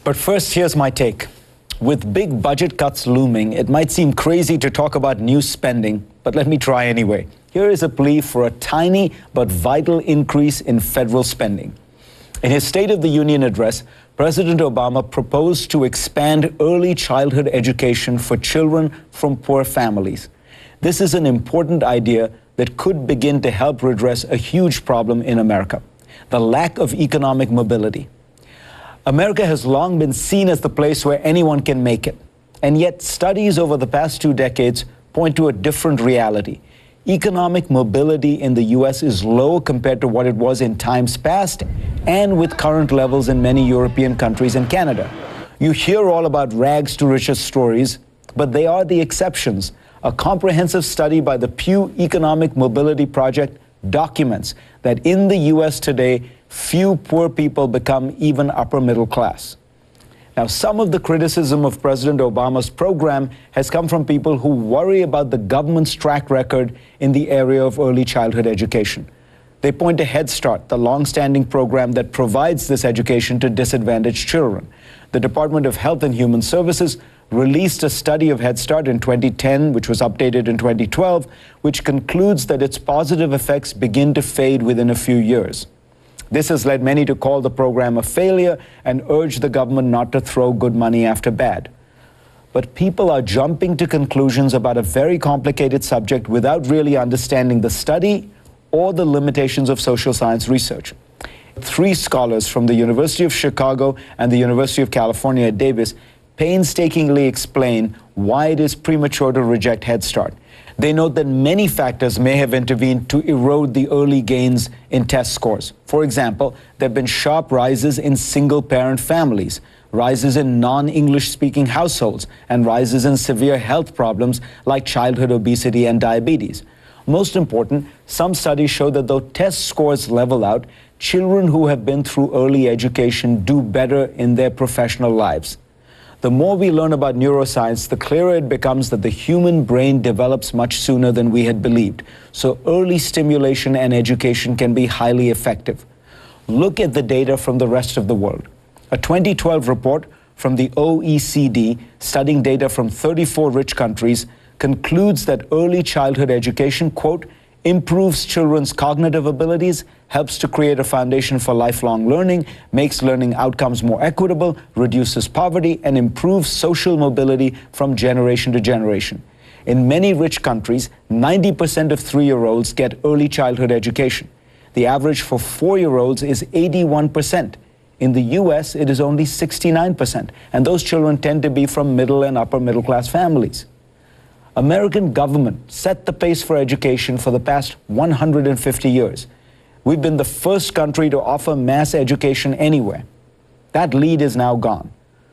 But first, here's my take. With big budget cuts looming, it might seem crazy to talk about new spending, but let me try anyway. Here is a plea for a tiny but vital increase in federal spending. In his State of the Union address, President Obama proposed to expand early childhood education for children from poor families. This is an important idea that could begin to help redress a huge problem in America: the lack of economic mobility. America has long been seen as the place where anyone can make it. And yet studies over the past 2 decades point to a different reality. Economic mobility in the U.S. is low compared to what it was in times past and with current levels in many European countries and Canada. You hear all about rags to riches stories, but they are the exceptions. A comprehensive study by the Pew Economic Mobility Project documents that in the U.S. today, few poor people become even upper middle class. Now, some of the criticism of President Obama's program has come from people who worry about the government's track record in the area of early childhood education. They point to Head Start, the long-standing program that provides this education to disadvantaged children. The Department of Health and Human Services released a study of Head Start in 2010, which was updated in 2012, which concludes that its positive effects begin to fade within a few years. This has led many to call the program a failure and urge the government not to throw good money after bad. But people are jumping to conclusions about a very complicated subject without really understanding the study or the limitations of social science research. 3 scholars from the University of Chicago and the University of California at Davis painstakingly explain why it is premature to reject Head Start. They note that many factors may have intervened to erode the early gains in test scores. For example, there have been sharp rises in single-parent families, rises in non-English speaking households, and rises in severe health problems like childhood obesity and diabetes. Most important, some studies show that though test scores level out, children who have been through early education do better in their professional lives. The more we learn about neuroscience, the clearer it becomes that the human brain develops much sooner than we had believed. So early stimulation and education can be highly effective. Look at the data from the rest of the world. A 2012 report from the OECD, studying data from 34 rich countries, concludes that early childhood education, quote, improves children's cognitive abilities, helps to create a foundation for lifelong learning, makes learning outcomes more equitable, reduces poverty, and improves social mobility from generation to generation. In many rich countries, 90% of 3-year-olds get early childhood education. The average for 4-year-olds is 81%. In the US, it is only 69%, and those children tend to be from middle and upper middle class families. American government set the pace for education for the past 150 years. We've been the first country to offer mass education anywhere. That lead is now gone.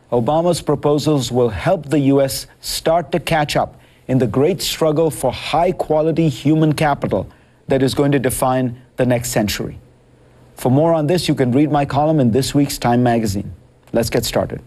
Obama's proposals will help the U.S. start to catch up in the great struggle for high-quality human capital that is going to define the next century. For more on this, you can read my column in this week's Time magazine. Let's get started.